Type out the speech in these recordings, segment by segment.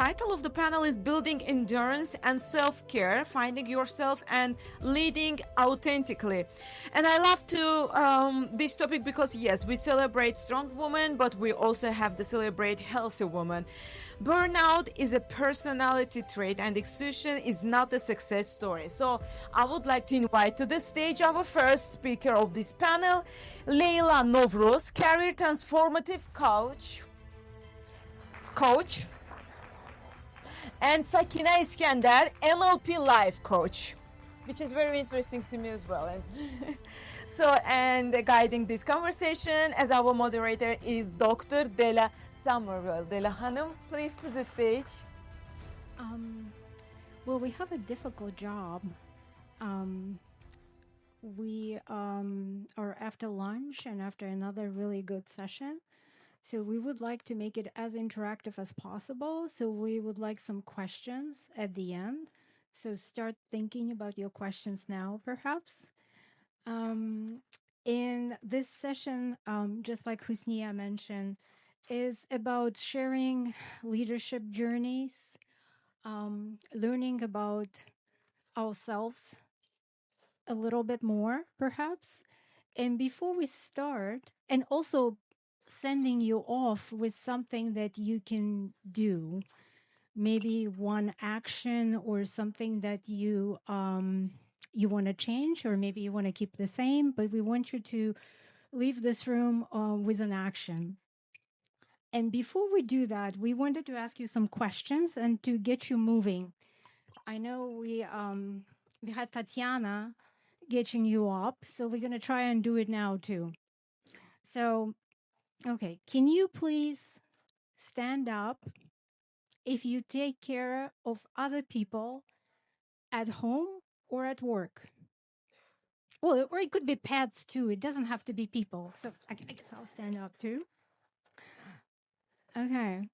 title of the panel is Building Endurance and Self-Care, Finding Yourself and Leading Authentically. And I love this topic because, yes, we celebrate strong women, but we also have to celebrate healthy women. Burnout is a personality trait and exhaustion is not a success story. So I would like to invite to the stage our first speaker of this panel, Leyla Novruz, career transformative coach, and Sakina Iskender, NLP life coach, which is very interesting to me as well. And guiding this conversation as our moderator is Dr. Dela Somerville. Dela Hanım, please to the stage. Well, we have a difficult job. We are after lunch and after another really good session. So we would like to make it as interactive as possible. So we would like some questions at the end. So start thinking about your questions now, perhaps. In this session, just like Husnia mentioned, is about sharing leadership journeys, learning about ourselves a little bit more, perhaps. And before we start, and also sending you off with something that you can do, maybe one action or something that you want to change, or maybe you want to keep the same, but we want you to leave this room with an action. And before we do that, we wanted to ask you some questions and to get you moving. I know we had Tatiana getting you up, so we're going to try and do it now too. So, okay, can you please stand up if you take care of other people at home or at work? Well, or it could be pets too. It doesn't have to be people. So I guess I'll stand up too. Okay.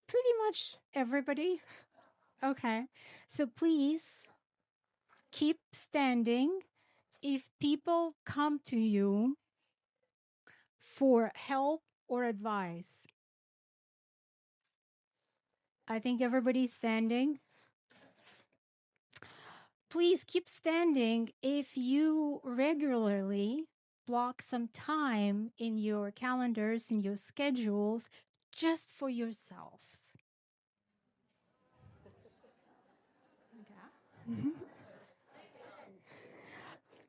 Pretty much everybody. Okay. So please keep standing if people come to you for help or advice. I think everybody's standing. Please keep standing if you regularly block some time in your calendars, in your schedules, just for yourselves. Okay.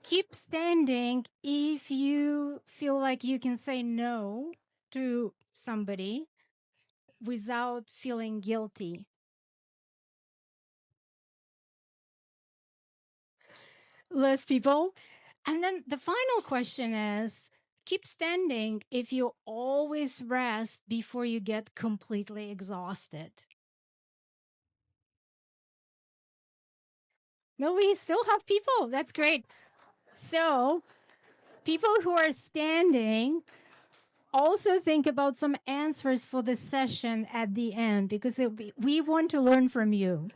Keep standing if you feel like you can say no to somebody without feeling guilty. Less people. And then the final question is, keep standing if you always rest before you get completely exhausted. No, we still have people. That's great. So people who are standing, also think about some answers for the session at the end, because we want to learn from you.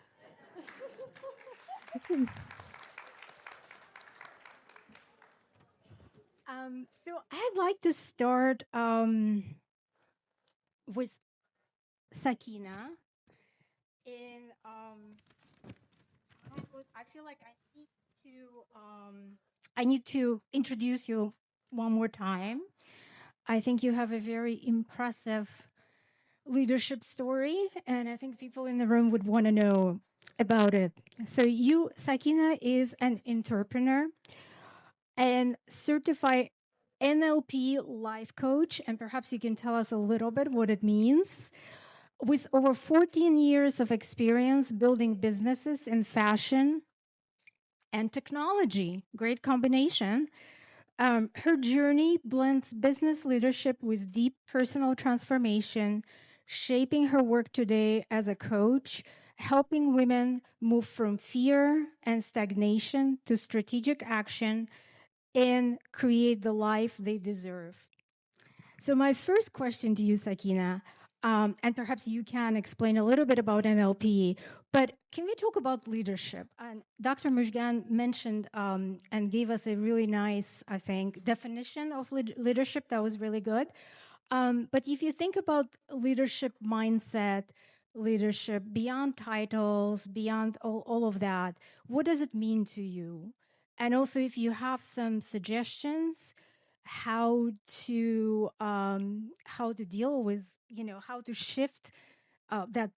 So I'd like to start with Sakina. I feel like I need to introduce you one more time. I think you have a very impressive leadership story, and I think people in the room would want to know about it. So Sakina, is an entrepreneur and certified NLP life coach, and perhaps you can tell us a little bit what it means. With over 14 years of experience building businesses in fashion and technology, great combination. Her journey blends business leadership with deep personal transformation, shaping her work today as a coach, helping women move from fear and stagnation to strategic action and create the life they deserve. So my first question to you, Sakina, and perhaps you can explain a little bit about NLP, but can we talk about leadership? And Dr. Mujgan mentioned and gave us a really nice, I think, definition of leadership that was really good. But if you think about leadership mindset, leadership beyond titles, beyond all of that? What does it mean to you? And also, if you have some suggestions, how to deal with, how to shift that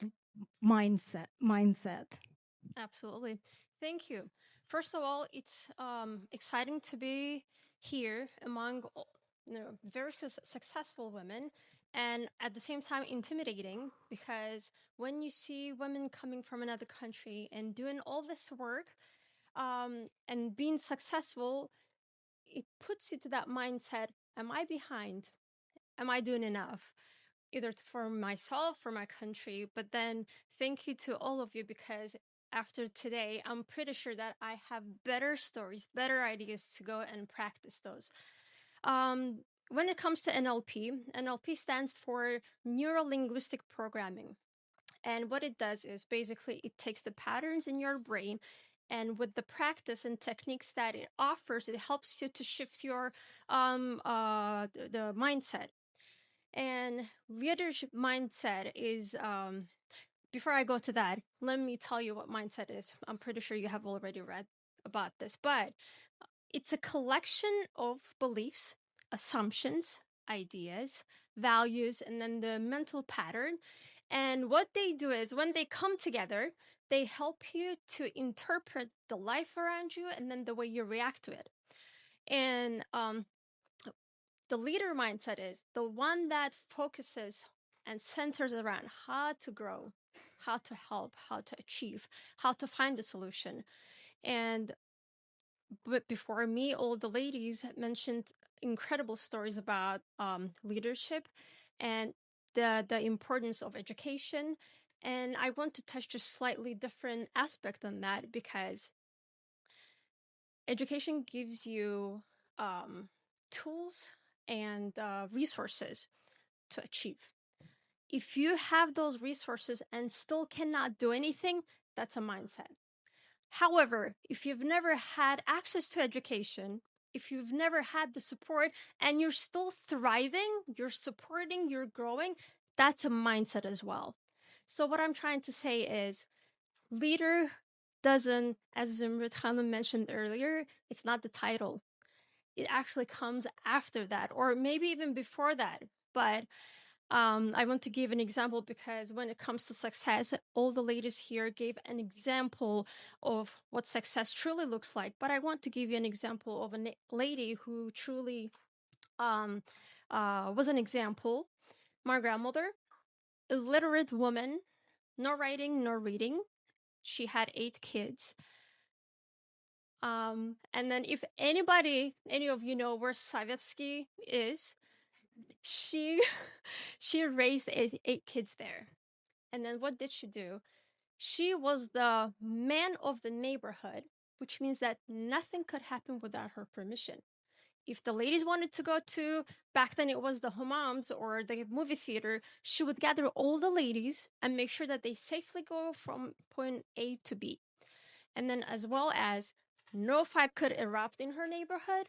mindset. Absolutely. Thank you. First of all, it's exciting to be here among very successful women, and at the same time intimidating, because when you see women coming from another country and doing all this work and being successful, it puts you to that mindset: am I behind? Am I doing enough? Either for myself, for my country. But then thank you to all of you, because after today, I'm pretty sure that I have better stories, better ideas to go and practice those. Um, when it comes to NLP stands for Neuro Linguistic Programming. And what it does is basically it takes the patterns in your brain, and with the practice and techniques that it offers, it helps you to shift your the mindset. And leadership mindset is, before I go to that, let me tell you what mindset is. I'm pretty sure you have already read about this, but it's a collection of beliefs, assumptions, ideas, values, and then the mental pattern. And what they do is when they come together, they help you to interpret the life around you and then the way you react to it. And the leader mindset is the one that focuses and centers around how to grow, how to help, how to achieve, how to find a solution. And but before me, all the ladies mentioned incredible stories about leadership and the importance of education. And I want to touch just slightly different aspect on that, because education gives you tools and resources to achieve. If you have those resources and still cannot do anything, that's a mindset. However, if you've never had access to education, if you've never had the support and you're still thriving, you're supporting, you're growing, that's a mindset as well. So what I'm trying to say is, leader doesn't, as Zimrit Khanum mentioned earlier, it's not the title. It actually comes after that, or maybe even before that. But I want to give an example, because when it comes to success, all the ladies here gave an example of what success truly looks like. But I want to give you an example of a lady who truly um, was an example. My grandmother, illiterate woman, no writing, no reading. She had 8 kids. And then if any of you know where Savetsky is, she she raised 8 kids there. And then what did she do? She was the man of the neighborhood, which means that nothing could happen without her permission. If the ladies wanted to go to, back then it was the hammams or the movie theater, she would gather all the ladies and make sure that they safely go from point A to B. And then, as well as, no fight could erupt in her neighborhood.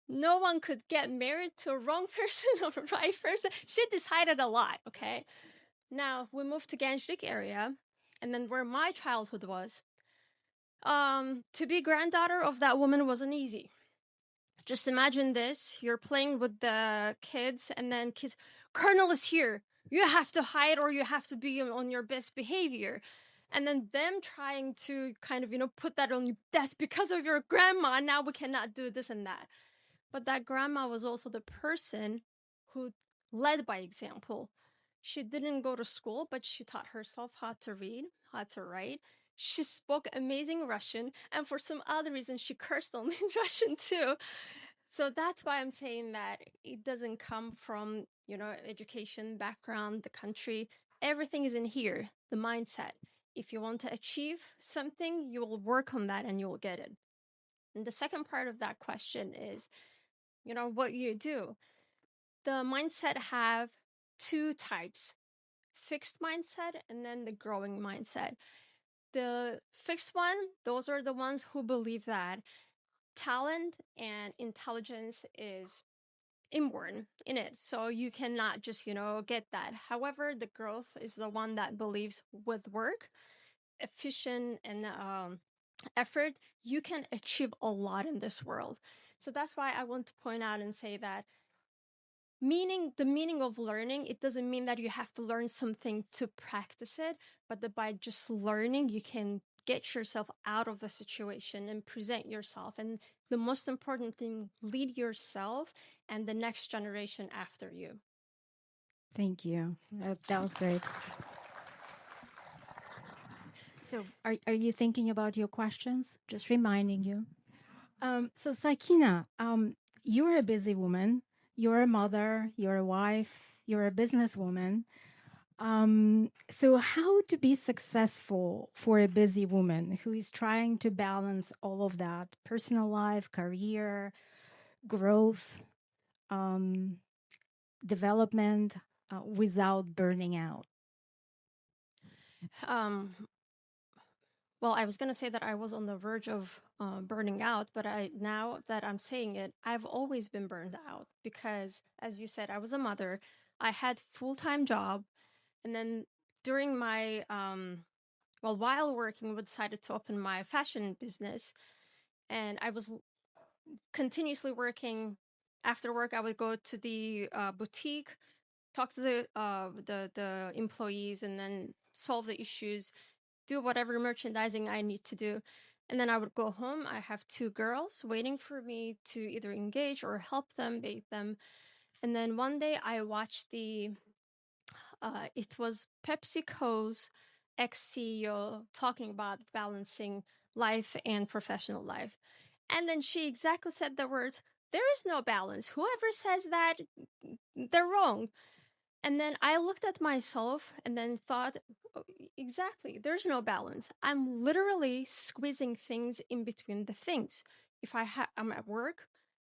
No one could get married to a wrong person or a right person. She decided a lot, okay? Now, we moved to Ganjlik area, and then where my childhood was. To be granddaughter of that woman wasn't easy. Just imagine this: you're playing with the kids, and then kids, Colonel is here. You have to hide, or you have to be on your best behavior. And then them trying to kind of, put that on you. That's because of your grandma. Now we cannot do this and that. But that grandma was also the person who led by example. She didn't go to school, but she taught herself how to read, how to write. She spoke amazing Russian, and for some other reason, she cursed only in Russian too. So that's why I'm saying that it doesn't come from, education, background, the country. Everything is in here, the mindset. If you want to achieve something, you will work on that and you will get it. And the second part of that question is, what you do. The mindset have 2 types: fixed mindset and then the growing mindset. The fixed one, those are the ones who believe that talent and intelligence is inborn in it. So you cannot just, get that. However, the growth is the one that believes with work, efficient, and effort, you can achieve a lot in this world. So that's why I want to point out and say that the meaning of learning, it doesn't mean that you have to learn something to practice it, but that by just learning you can get yourself out of a situation and present yourself, and the most important thing, lead yourself and the next generation after you. Thank you. That was great. So, are you thinking about your questions? Just reminding you. So, Sakina, you're a busy woman. You're a mother. You're a wife. You're a businesswoman. So, how to be successful for a busy woman who is trying to balance all of that personal life, career, growth, um, development without burning out? um well, I was going to say that I was on the verge of burning out, but now that I'm saying it, I've always been burned out because, as you said, I was a mother. I had full-time job, and then during my while working, we decided to open my fashion business, and I was continuously working. After work, I would go to the boutique, talk to the employees, and then solve the issues, do whatever merchandising I need to do. And then I would go home. I have two girls waiting for me to either engage or help them, bathe them. And then one day I watched it was PepsiCo's ex CEO talking about balancing life and professional life. And then she exactly said the words, "There is no balance. Whoever says that, they're wrong." And then I looked at myself and then thought, "Oh, exactly, there's no balance. I'm literally squeezing things in between the things. If I'm at work,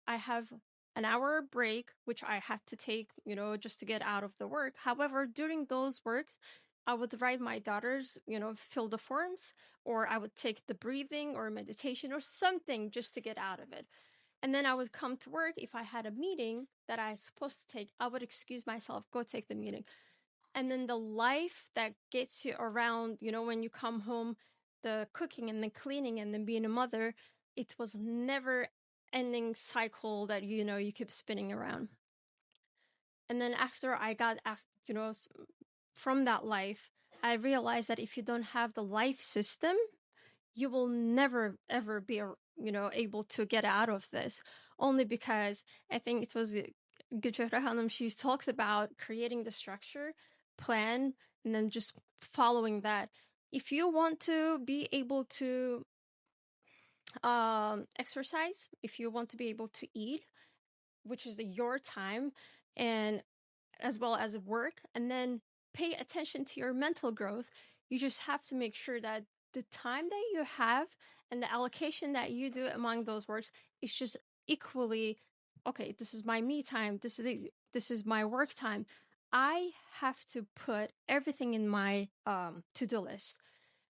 I have an hour break, which I had to take, just to get out of the work. However, during those works, I would write my daughters, fill the forms, or I would take the breathing or meditation or something just to get out of it. And then I would come to work. If I had a meeting that I was supposed to take, I would excuse myself, go take the meeting. And then the life that gets you around, when you come home, the cooking and the cleaning and then being a mother, it was never ending cycle that, you keep spinning around. And then after I got, from that life, I realized that if you don't have the life system, you will never ever be able to get out of this, only because I think it was Gulchehra Hanım, she talks about creating the structure, plan, and then just following that. If you want to be able to exercise, if you want to be able to eat, which is your time, and as well as work, and then pay attention to your mental growth, you just have to make sure that the time that you have and the allocation that you do among those works is just equally okay. This is my me time. This is my work time. I have to put everything in my to-do list.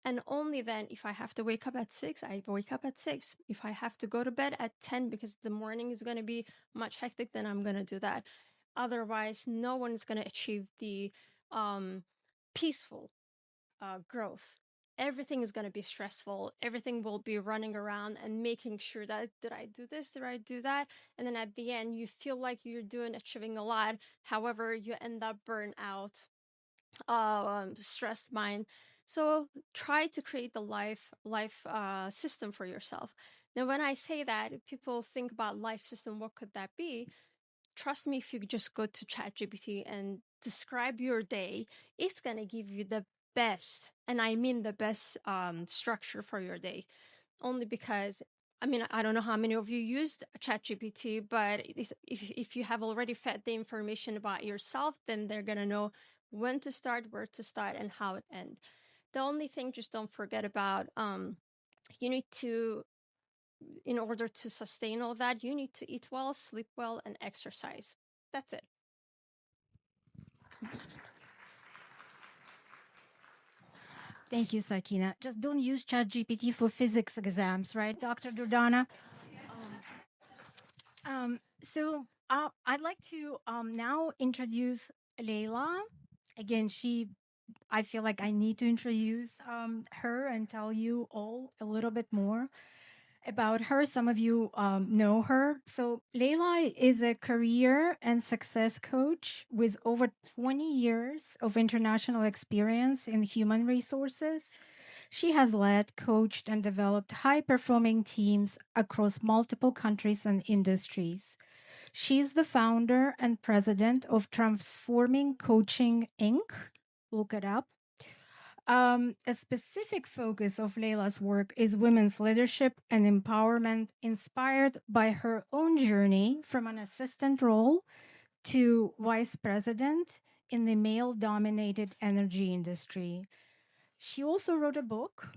And only then, if I have to wake up at 6, I wake up at 6. If I have to go to bed at 10 because the morning is going to be much hectic, then I'm going to do that. Otherwise, no one is going to achieve the um, peaceful growth. Everything is going to be stressful. Everything will be running around and making sure that, did I do this? Did I do that? And then at the end, you feel like you're achieving a lot. However, you end up burnt out, stressed mind. So try to create the life system for yourself. Now, when I say that, if people think about life system, what could that be? Trust me, if you just go to ChatGPT and describe your day, it's gonna give you the best, and I mean the best structure for your day. Only because, I mean, I don't know how many of you used ChatGPT, but if you have already fed the information about yourself, then they're gonna know when to start, where to start, and how it ends. The only thing, just don't forget about you need to, in order to sustain all that, you need to eat well, sleep well, and exercise. That's it. Thank you, Sakina. Just don't use ChatGPT for physics exams, right, Dr. Durdana? So I'd like to now introduce Leila. Again, I feel like I need to introduce her and tell you all a little bit more about her. Some of you know her. So, Leila is a career and success coach with over 20 years of international experience in human resources. She has led, coached, and developed high performing teams across multiple countries and industries. She's the founder and president of Transforming Coaching Inc. Look it up. A specific focus of Leila's work is women's leadership and empowerment, inspired by her own journey from an assistant role to vice president in the male dominated energy industry. She also wrote a book,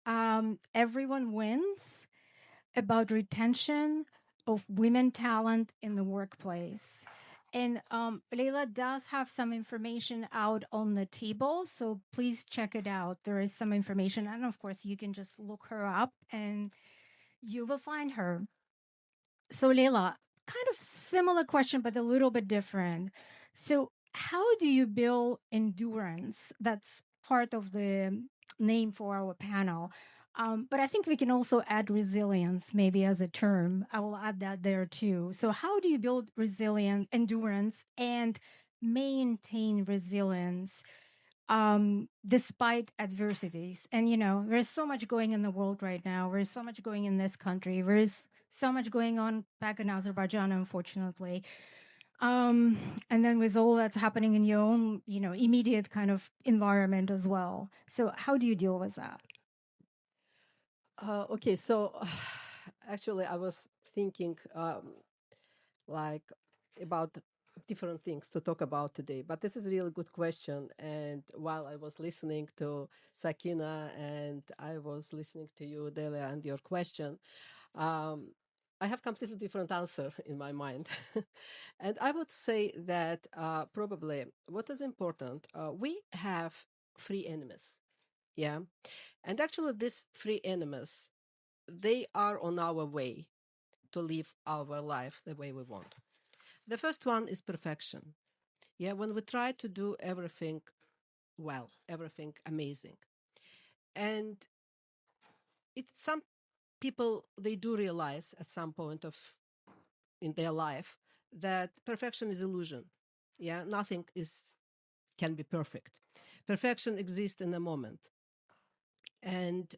Everyone Wins, about retention of women talent in the workplace. And Leila does have some information out on the table, so please check it out. There is some information, and of course, you can just look her up and you will find her. So, Leila, kind of similar question, but a little bit different. So, how do you build endurance? That's part of the name for our panel. But I think we can also add resilience, maybe as a term. I will add that there too. So, how do you build resilient endurance and maintain resilience despite adversities? And, there's so much going in the world right now. There's so much going in this country. There's so much going on back in Azerbaijan, unfortunately. And then with all that's happening in your own, immediate kind of environment as well. So how do you deal with that? Okay, so actually, I was thinking like about different things to talk about today, but this is a really good question. And while I was listening to Sakina and I was listening to you, Delia, and your question, I have completely different answer in my mind. And I would say that probably what is important, we have three enemies. Yeah. And actually, these three enemies, they are on our way to live our life the way we want. The first one is perfection. Yeah, when we try to do everything well, everything amazing. And some people, they do realize at some point of in their life that perfection is illusion. Yeah, nothing can be perfect. Perfection exists in a moment. And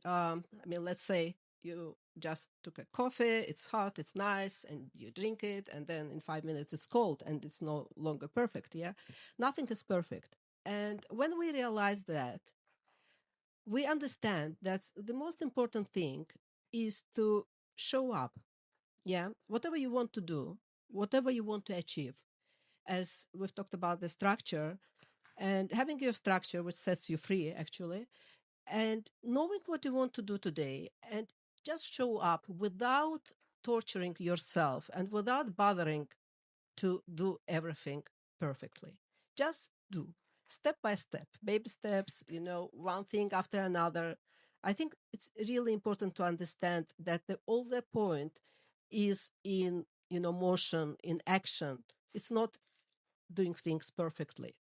let's say you just took a coffee, it's hot, it's nice, and you drink it, and then in 5 minutes it's cold and it's no longer perfect. Yeah, nothing is perfect. And when we realize that, we understand that the most important thing is to show up. Yeah, whatever you want to do, whatever you want to achieve, as we've talked about the structure, and having your structure, which sets you free, actually, and knowing what you want to do today, and just show up without torturing yourself and without bothering to do everything perfectly. Just do step by step, baby steps, one thing after another. I think it's really important to understand that the older point is in, motion, in action. It's not doing things perfectly.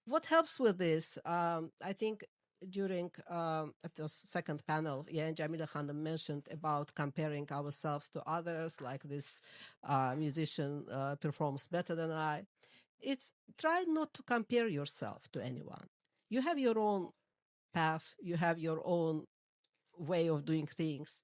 What helps with this, I think during at the second panel, and Jamila Khanum mentioned about comparing ourselves to others, like this musician performs better than I. It's try not to compare yourself to anyone. You have your own path, you have your own way of doing things.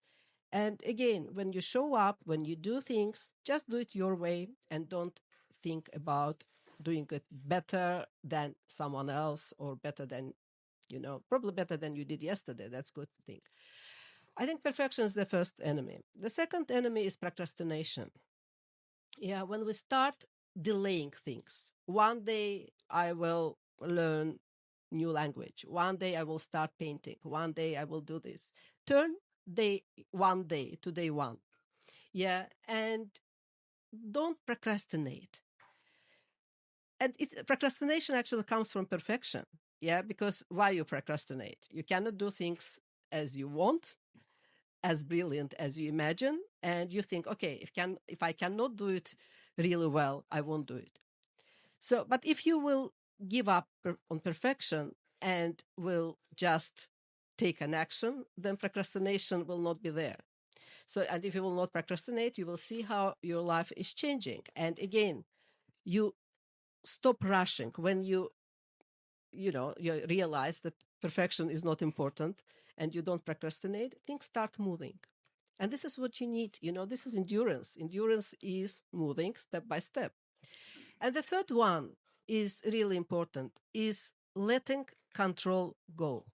And again, when you show up, when you do things, just do it your way and don't think about doing it better than someone else or better than, probably better than you did yesterday. That's a good thing. I think perfection is the first enemy. The second enemy is procrastination. Yeah, when we start delaying things, one day I will learn new language. One day I will start painting. One day I will do this. Turn one day to day one. Yeah, and don't procrastinate. And procrastination actually comes from perfection. Yeah, because why you procrastinate? You cannot do things as you want, as brilliant as you imagine, and you think, okay, if I cannot do it really well, I won't do it. So, but if you will give up on perfection and will just take an action, then procrastination will not be there. So, and if you will not procrastinate, you will see how your life is changing. And again, you stop rushing when you realize that perfection is not important and you don't procrastinate, things start moving. And this is what you need. This is endurance. Endurance is moving step by step. And the third one is really important, is letting control go.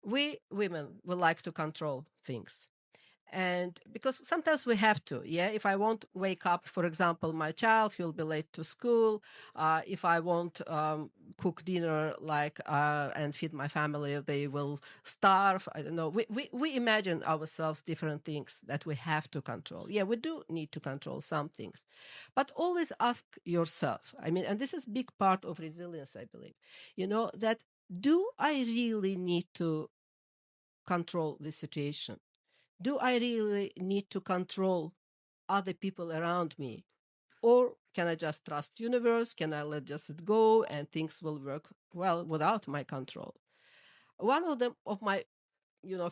We women will like to control things. And because sometimes we have to, if I won't wake up, for example, my child, he'll be late to school. If I won't cook dinner and feed my family, they will starve. I don't know. We imagine ourselves different things that we have to control. We do need to control some things, but always ask yourself, and this is big part of resilience, I believe, that do I really need to control the situation? Do I really need to control other people around me? Or can I just trust universe? Can I let just it go and things will work well without my control? One of my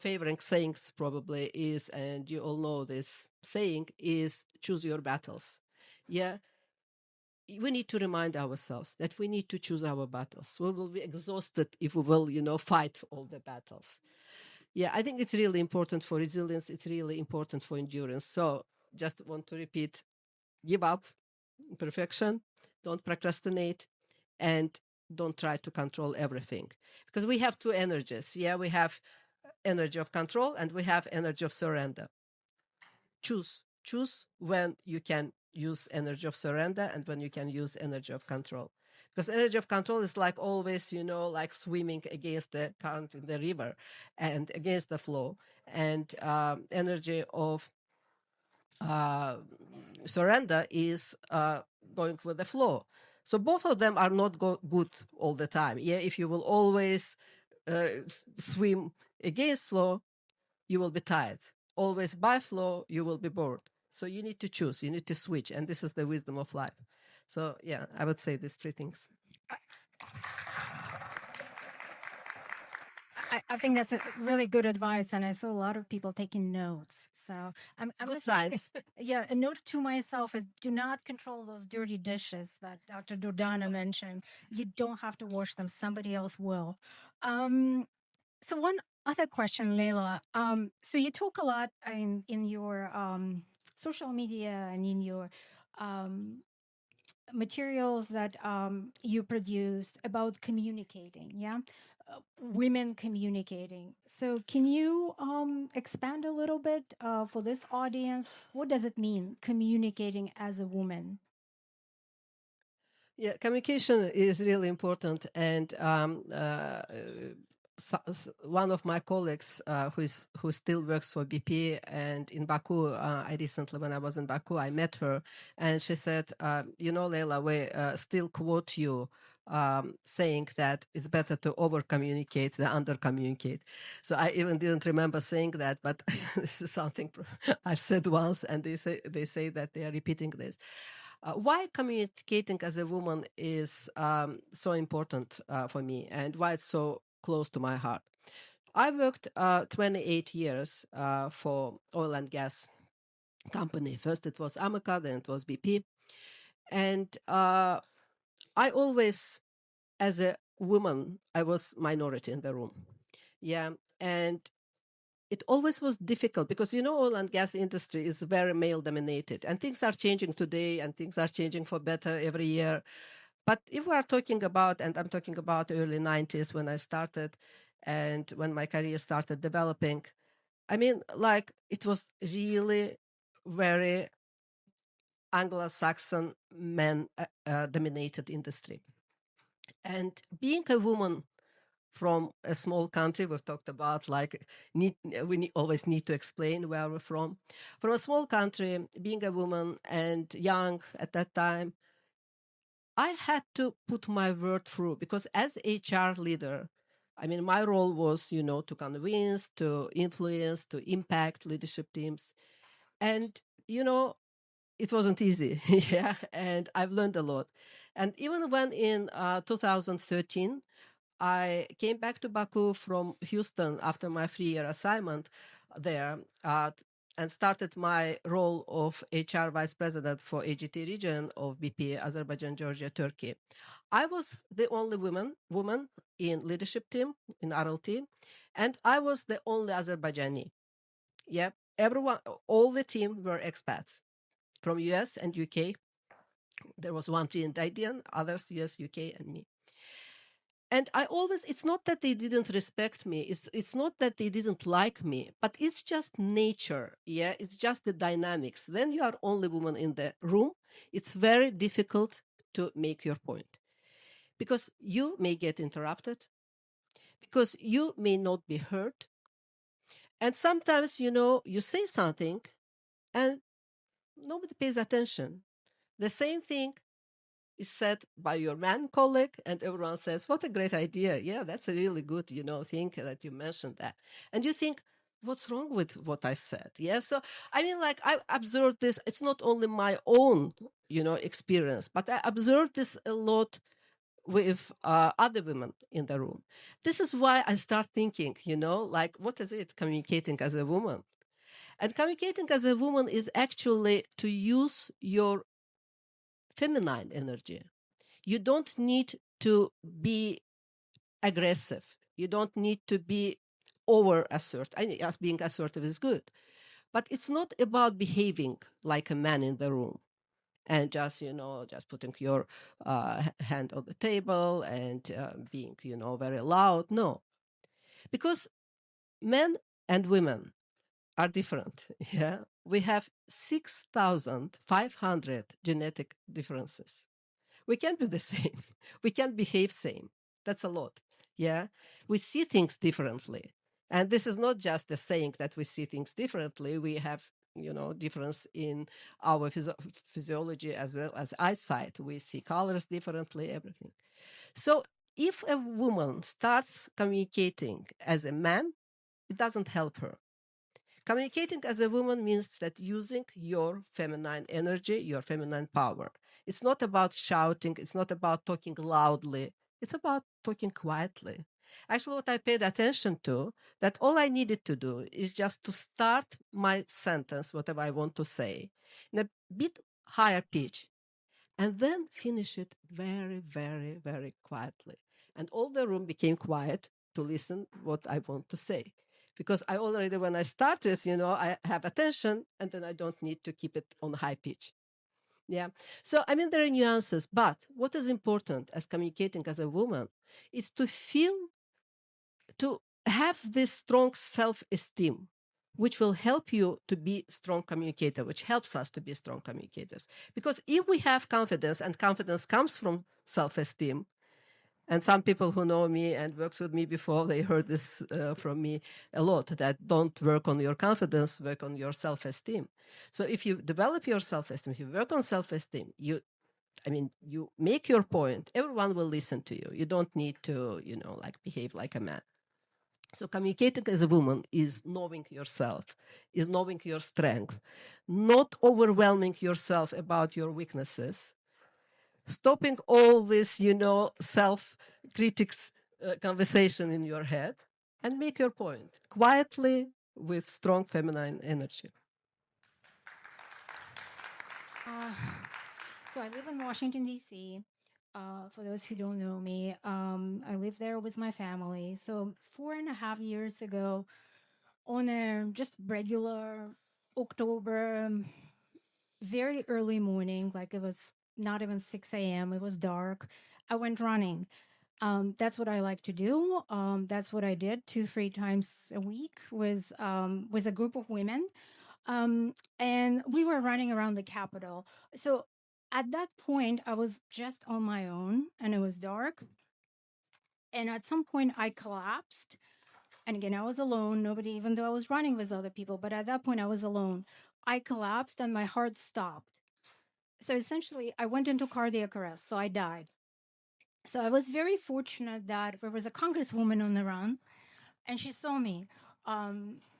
favorite sayings probably is, and you all know this saying, is choose your battles. Yeah. We need to remind ourselves that we need to choose our battles. We will be exhausted if we will, fight all the battles. I think it's really important for resilience. It's really important for endurance. So just want to repeat, give up perfection, don't procrastinate, and don't try to control everything. Because we have two energies. We have energy of control and we have energy of surrender. Choose when you can use energy of surrender and when you can use energy of control. Because energy of control is like always, like swimming against the current in the river and against the flow. And energy of surrender is going with the flow. So both of them are not good all the time. If you will always swim against flow, you will be tired. Always by flow, you will be bored. So you need to choose, you need to switch. And this is the wisdom of life. So I would say these three things. I think that's a really good advice, and I saw a lot of people taking notes. So I'm Good just sign. a note to myself is do not control those dirty dishes that Dr. Dodana mentioned. You don't have to wash them; somebody else will. So one other question, Leila. So you talk a lot in your social media and in your um, materials that you produced about communicating, women communicating. So can you expand a little bit for this audience? What does it mean, communicating as a woman? Communication is really important. And one of my colleagues who still works for BP and in Baku, I recently, when I was in Baku, I met her, and she said, Leila, we still quote you saying that it's better to over communicate than under communicate. So I even didn't remember saying that, but this is something I've said once, and they say that they are repeating this. Why communicating as a woman is so important for me, and why it's so close to my heart. I worked 28 years for oil and gas company. First it was Amoca, then it was BP. And I always, as a woman, I was minority in the room. And it always was difficult because, oil and gas industry is very male dominated, and things are changing today, and things are changing for better every year. But if we are talking about, and I'm talking about early 90s when I started and when my career started developing, it was really very Anglo-Saxon men dominated industry. And being a woman from a small country, we've talked about always need to explain where we're from. From a small country, being a woman and young at that time, I had to put my word through, because as HR leader, my role was, to convince, to influence, to impact leadership teams. And, it wasn't easy. Yeah. And I've learned a lot. And even when in 2013, I came back to Baku from Houston after my 3-year assignment there and started my role of HR vice president for AGT region of BP, Azerbaijan, Georgia, Turkey. I was the only woman in leadership team in RLT, and I was the only Azerbaijani. Yeah, everyone, all the team were expats from US and UK. There was one team Indian, others US, UK, and me. And I always, it's not that they didn't respect me. It's not that they didn't like me, but it's just nature. Yeah. It's just the dynamics. Then you are only woman in the room. It's very difficult to make your point because you may get interrupted, because you may not be heard. And sometimes, you say something and nobody pays attention. The same thing is said by your man colleague, and everyone says, what a great idea. Yeah, that's a really good, thing that you mentioned that. And you think, what's wrong with what I said? Yeah. So, I mean, like I observed this, it's not only my own, experience, but I observed this a lot with other women in the room. This is why I start thinking, like, what is it communicating as a woman? And communicating as a woman is actually to use your feminine energy. You don't need to be aggressive. You don't need to be over assertive. I mean, yes, being assertive is good, but it's not about behaving like a man in the room and just putting your hand on the table and being very loud. No, because men and women are different. Yeah, we have 6,500 genetic differences. We can't be the same. We can't behave same. That's a lot. Yeah. We see things differently. And this is not just the saying that we see things differently. We have, difference in our physiology as well as eyesight. We see colors differently, everything. So if a woman starts communicating as a man, it doesn't help her. Communicating as a woman means that using your feminine energy, your feminine power. It's not about shouting. It's not about talking loudly. It's about talking quietly. Actually, what I paid attention to, that all I needed to do is just to start my sentence, whatever I want to say, in a bit higher pitch, and then finish it very, very, very quietly. And all the room became quiet to listen what I want to say. Because I already, when I started, I have attention and then I don't need to keep it on high pitch. Yeah. So, I mean, there are nuances, but what is important as communicating as a woman is to have this strong self-esteem, which will help you to be strong communicator, which helps us to be strong communicators. Because if we have confidence, and confidence comes from self-esteem, and some people who know me and worked with me before, they heard this from me a lot, that don't work on your confidence, work on your self-esteem. So if you develop your self-esteem, if you work on self-esteem, you make your point, everyone will listen to you. You don't need to, behave like a man. So communicating as a woman is knowing yourself, is knowing your strength, not overwhelming yourself about your weaknesses, stopping all this, self-critics conversation in your head, and make your point quietly with strong feminine energy. So I live in Washington, D.C. For those who don't know me, I live there with my family. So 4.5 years ago, on a just regular October, very early morning, like it was not even 6 a.m., it was dark, I went running. That's what I like to do. That's what I did 2-3 times a week with a group of women. And we were running around the Capitol. So at that point, I was just on my own and it was dark. And at some point, I collapsed. And again, I was alone. Nobody, even though I was running with other people, but at that point, I was alone. I collapsed and my heart stopped. So essentially, I went into cardiac arrest. So I died. So I was very fortunate that there was a congresswoman on the run and she saw me.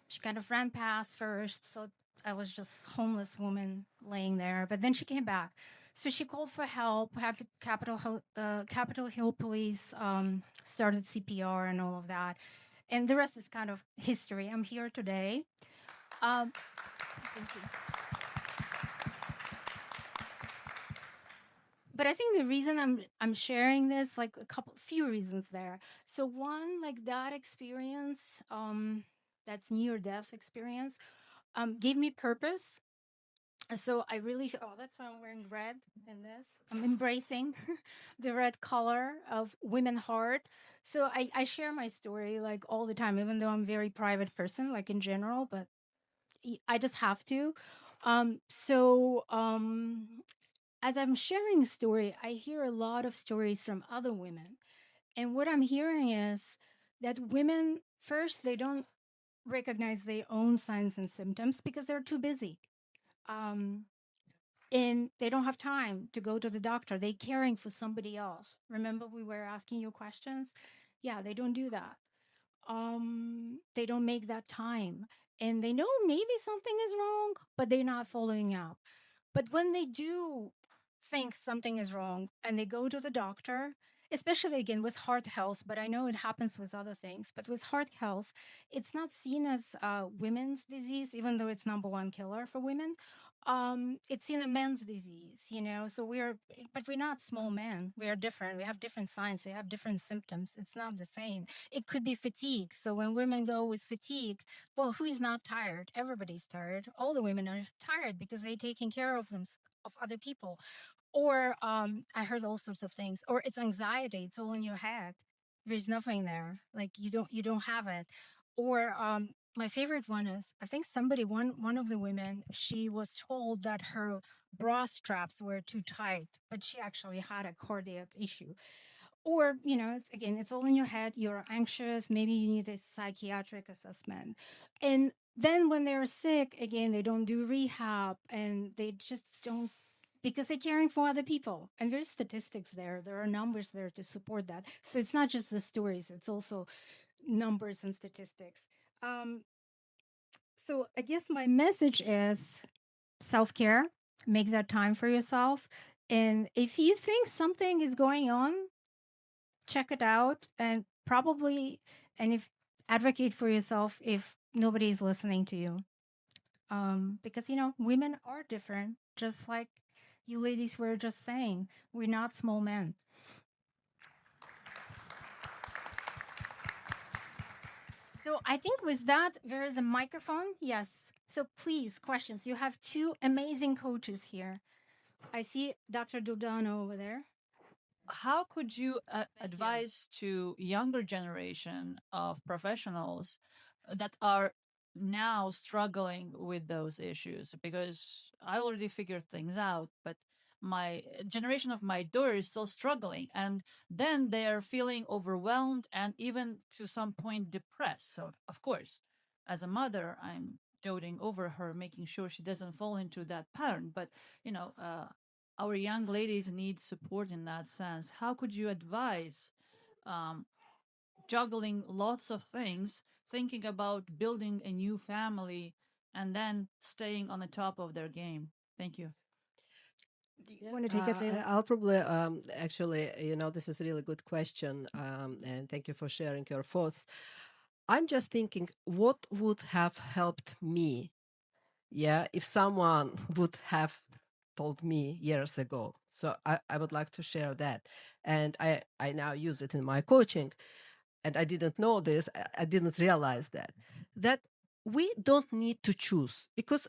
she kind of ran past first, so I was just homeless woman laying there. But then she came back, so she called for help. Capitol Hill Police started CPR and all of that, and the rest is kind of history. I'm here today. Thank you. But I think the reason I'm sharing this, like few reasons there. So one, like that experience, that's near death experience, gave me purpose. So I really, oh, that's why I'm wearing red in this. I'm embracing the red color of women heart. So I share my story like all the time, even though I'm a very private person, like in general, but I just have to. As I'm sharing a story, I hear a lot of stories from other women. And what I'm hearing is that women, first, they don't recognize their own signs and symptoms because they're too busy. And they don't have time to go to the doctor. They're caring for somebody else. Remember, we were asking you questions? Yeah, they don't do that. They don't make that time. And they know maybe something is wrong, but they're not following up. But when they do think something is wrong and they go to the doctor, especially again with heart health, but I know it happens with other things, but with heart health, it's not seen as women's disease, even though it's number one killer for women. It's seen a men's disease, you know, so but we're not small men. We are different. We have different signs. We have different symptoms. It's not the same. It could be fatigue. So when women go with fatigue, well, who is not tired? Everybody's tired. All the women are tired because they're taking care of them, of other people. Or I heard all sorts of things. Or it's anxiety. It's all in your head. There's nothing there. Like you don't have it. Or my favorite one is I think one of the women, she was told that her bra straps were too tight, but she actually had a cardiac issue. Or it's all in your head. You're anxious, maybe you need a psychiatric assessment. And then when they're sick again, they don't do rehab, and they just don't, because they're caring for other people. And there's statistics there are numbers there to support that. So it's not just the stories, it's also numbers and statistics. So I guess my message is self-care. Make that time for yourself. And if you think something is going on, check it out, and if advocate for yourself if nobody is listening to you. Because women are different, just like you ladies were just saying. We're not small men. So I think with that, there is a microphone. Yes. So please, questions. You have two amazing coaches here. I see Dr. Dudano over there. How could you advise to younger generation of professionals that are now struggling with those issues? Because I already figured things out, but my generation of my daughter is still struggling, and then they are feeling overwhelmed and even to some point depressed. So of course, as a mother, I'm doting over her, making sure she doesn't fall into that pattern. But our young ladies need support in that sense. How could you advise juggling lots of things, thinking about building a new family, and then staying on the top of their game? Thank you. Do you want to take it, Leila? I'll probably, actually, this is a really good question. And thank you for sharing your thoughts. I'm just thinking, what would have helped me? Yeah, if someone would have told me years ago. So I would like to share that. And I now use it in my coaching. And I didn't know this. I didn't realize that we don't need to choose, because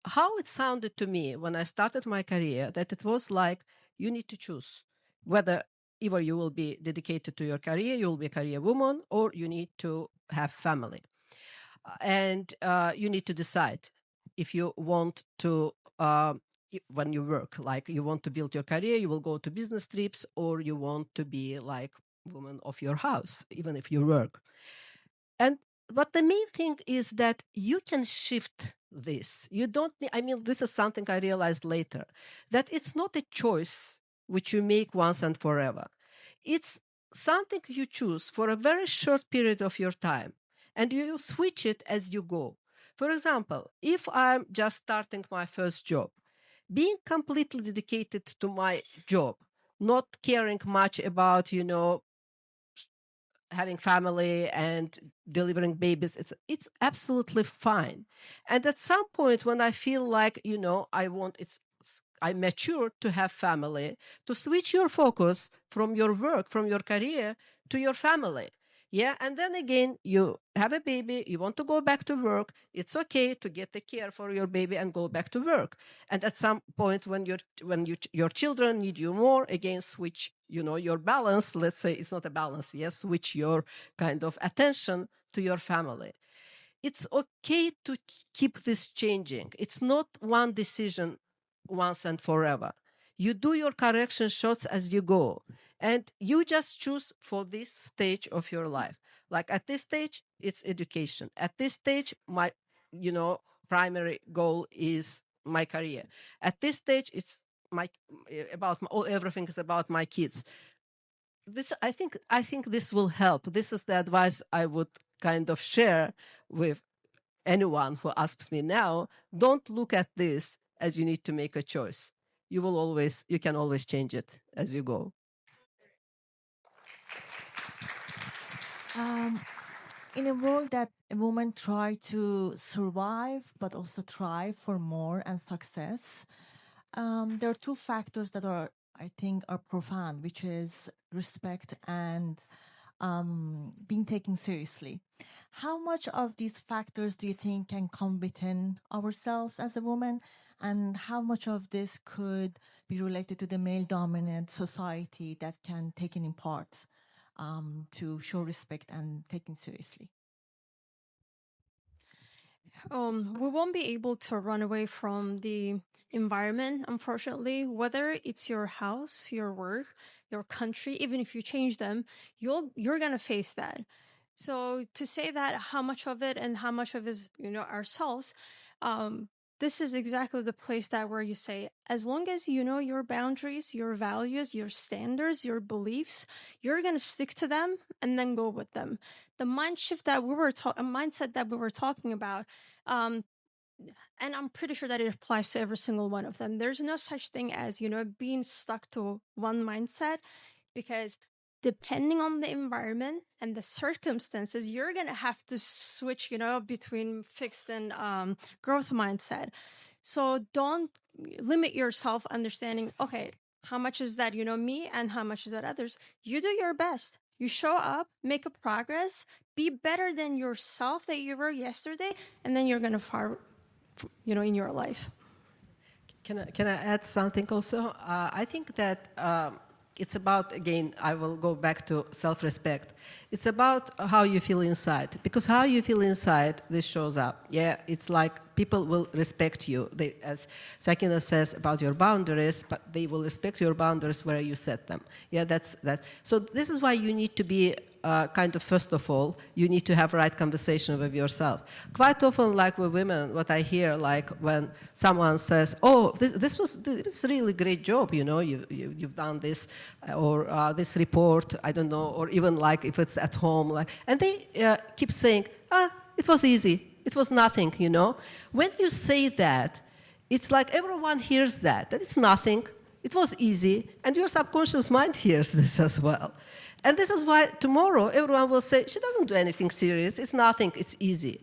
how it sounded to me when I started my career, that it was like you need to choose whether either you will be dedicated to your career, you will be a career woman, or you need to have family. And you need to decide if you want to, when you work, like you want to build your career, you will go to business trips, or you want to be like woman of your house, even if you work. And but the main thing is that you can shift this. You don't need, I mean, this is something I realized later, that it's not a choice which you make once and forever. It's something you choose for a very short period of your time. and you switch it as you go. For example, if I'm just starting my first job, being completely dedicated to my job, not caring much about, having family and delivering babies, it's absolutely fine. And at some point when I feel like, I mature to have family, to switch your focus from your work, from your career to your family. Yeah, and then again, you have a baby, you want to go back to work. It's okay to get the care for your baby and go back to work. And at some point, when your children need you more, again, switch, your balance. Let's say it's not a balance. Yes, switch your kind of attention to your family. It's okay to keep this changing. It's not one decision once and forever. You do your correction shots as you go, and you just choose for this stage of your life. Like at this stage, it's education. At this stage, my, primary goal is my career. At this stage, it's everything is about my kids. I think this will help. This is the advice I would kind of share with anyone who asks me now. Don't look at this as you need to make a choice. You can always change it as you go. In a world that women try to survive but also try for more and success, there are two factors that I think are profound, which is respect and being taken seriously. How much of these factors do you think can come within ourselves as a woman, and how much of this could be related to the male-dominant society that can take it in part to show respect and taken seriously? We won't be able to run away from the environment, unfortunately. Whether it's your house, your work, your country, even if you change them, you're gonna face that. So to say that how much of it and how much of it is ourselves, this is exactly the place that where you say, as long as you know your boundaries, your values, your standards, your beliefs, you're gonna stick to them and then go with them. The mindset that we were talking about, and I'm pretty sure that it applies to every single one of them. There's no such thing as being stuck to one mindset, because depending on the environment and the circumstances, you're going to have to switch, between fixed and growth mindset. So don't limit yourself understanding, okay, how much is that, me, and how much is that others? You do your best. You show up, make a progress, be better than yourself that you were yesterday, and then you're going to far, in your life. Can I add something also? I think that it's about, again, I will go back to self-respect. It's about how you feel inside, because how you feel inside, this shows up. Yeah, it's like people will respect you. As Sakina says about your boundaries, but they will respect your boundaries where you set them. Yeah, that's. So this is why you need to be kind of, first of all, you need to have right conversation with yourself. Quite often, like with women, what I hear, like when someone says, "Oh, this is a really great job, you've done this, or this report, I don't know," or even like if it's at home, and they keep saying, "It was easy, it was nothing," When you say that, it's like everyone hears that it's nothing, it was easy, and your subconscious mind hears this as well. And this is why tomorrow everyone will say, she doesn't do anything serious, it's nothing, it's easy.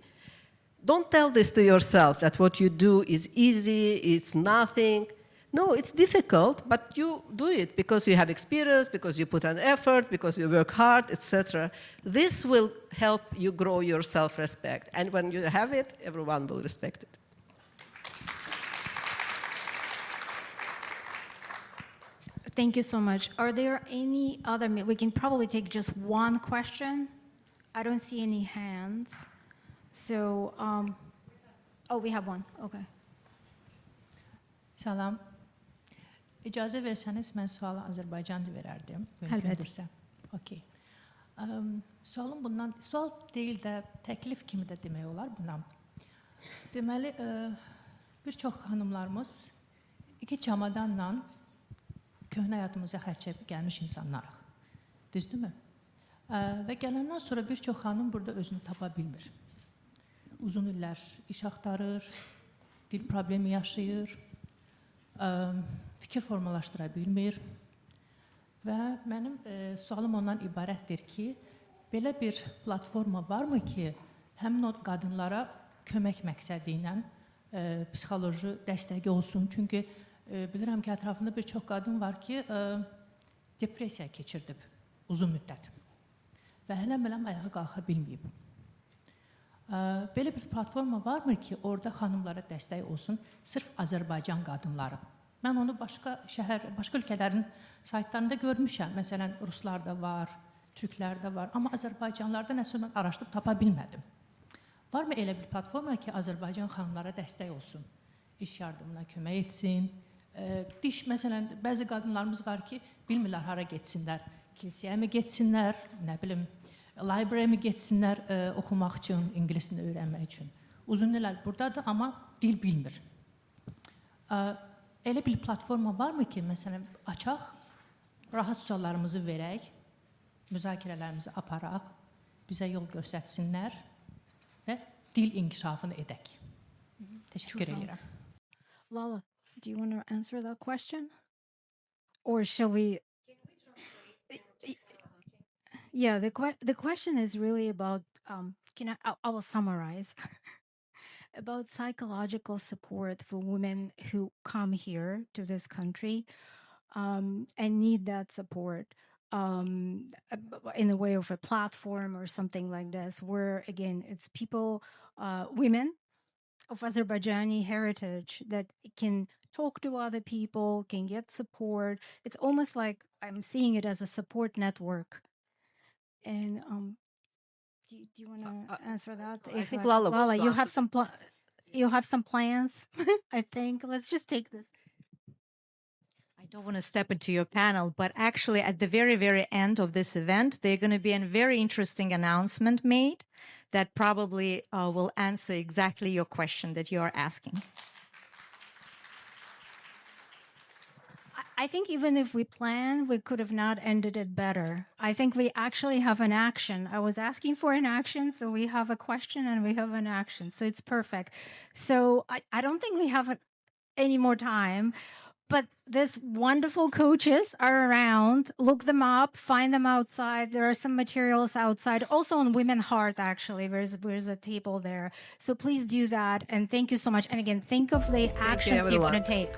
Don't tell this to yourself, that what you do is easy, it's nothing. No, it's difficult, but you do it because you have experience, because you put an effort, because you work hard, etc. This will help you grow your self-respect. And when you have it, everyone will respect it. Thank you so much. Are there any other, we can probably take just one question. I don't see any hands. So, oh, we have one. Okay. Salam. İcazə versəniz, mən sualı Azərbaycan dili verərdim. Əlbəttə. Okay. Sual deyil də, təklif kimi də demək olar buna. Deməli, bir çox xanımlarımız iki çamadanla köhnə həyatımıza xərçəb gəlmiş insanlarıq. Düzdürmü? Və gələndən sonra bir çox xanım burada özünü tapa bilmir. Uzun illər iş axtarır, dil problemi yaşayır, fikir formalaşdıra bilmir. Və mənim sualım ondan ibarətdir ki, belə bir platforma varmı ki, həmin o qadınlara kömək məqsədi ilə psixoloji dəstəyi olsun? Çünki bilirəm ki, ətrafında bir çox qadın var ki, depressiya keçirdib uzun müddət və hələm-hələm ayağa qalxa bilməyib. Belə bir platforma varmı ki, orada xanımlara dəstək olsun, sırf Azərbaycan qadınları? Mən onu başqa ölkələrin saytlarında görmüşəm. Məsələn, ruslarda var, türklərdə var, amma Azərbaycanlarda nəsə mən araşdırıb tapa bilmədim. Varmı elə bir platforma ki, Azərbaycan xanımlara dəstək olsun, iş yardımına kömək etsin? Məsələn, bəzi qadınlarımız var ki, bilmirlər hara getsinlər, kilsəyə mi getsinlər, nə bilim, library mi getsinlər oxumaq üçün, ingilis dilini öyrənmək üçün. Uzun illər buradadır, amma dil bilmir. Elə bir platforma varmı ki, məsələn, açaq, rahat suallarımızı verək, müzakirələrimizi aparaq, bizə yol göstərsinlər və dil inkişafını edək. Təşəkkür edirəm. Lala, do you want to answer that question? Or shall we? Yeah, the question is really about, I will summarize, about psychological support for women who come here to this country and need that support in the way of a platform or something like this, where, again, it's people, women of Azerbaijani heritage that can talk to other people, can get support. It's almost like I'm seeing it as a support network. And do you want to answer that? I think Lala wants to you have answer you have some plans. I think let's just take this. I don't want to step into your panel, but actually at the very, very end of this event, there's going to be a very interesting announcement made that probably will answer exactly your question that you are asking. I think even if we planned, we could have not ended it better. I think we actually have an action. I was asking for an action, so we have a question and we have an action. So it's perfect. So I don't think we have any more time, but these wonderful coaches are around. Look them up, find them outside. There are some materials outside, also on Women Heart, actually. There's a table there. So please do that. And thank you so much. And again, think of the actions you're going to take.